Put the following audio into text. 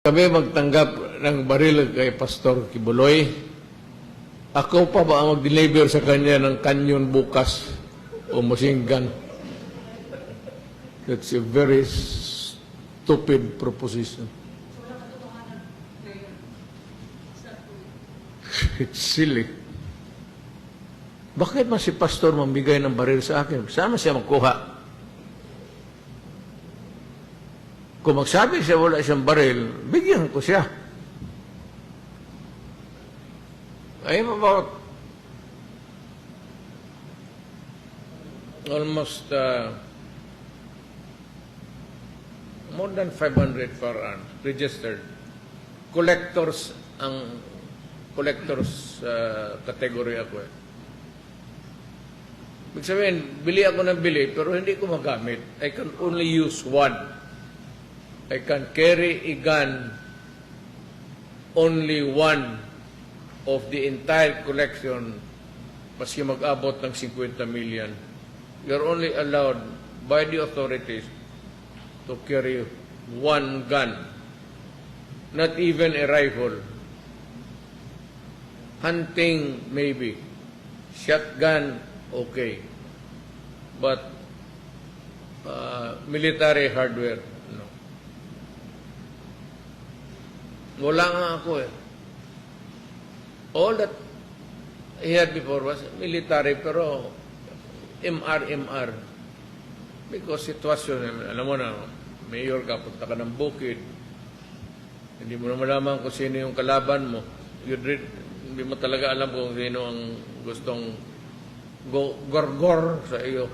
Kami magtanggap ng baril kay Pastor Kibuloy. Ako pa ba ang mag-deliver sa kanya ng kanyon bukas o machine gun? That's a very stupid proposition. It's silly. Bakit man si Pastor mamigay ng baril sa akin? Saan siya magkuha? Kung magsabi siya wala siyang baril, bigyan ko siya. I'm about almost more than 500 firearms registered. Collectors ang collectors category ako eh. Ibig sabihin, bili ako ng bili pero hindi ko magamit. I can only use one. I can carry a gun, only one of the entire collection, maski mag-abot ng 50 million. You're only allowed by the authorities to carry one gun, not even a rifle. Hunting, maybe. Shotgun, okay. But military hardware, no. Wala nga ako eh. All that he had before was military, pero MR. Because sitwasyon, alam mo na, mayor ka, punta ka ng bukid, hindi mo na malaman kung sino yung kalaban mo. Hindi mo talaga alam kung sino ang gustong gorgor sa iyo.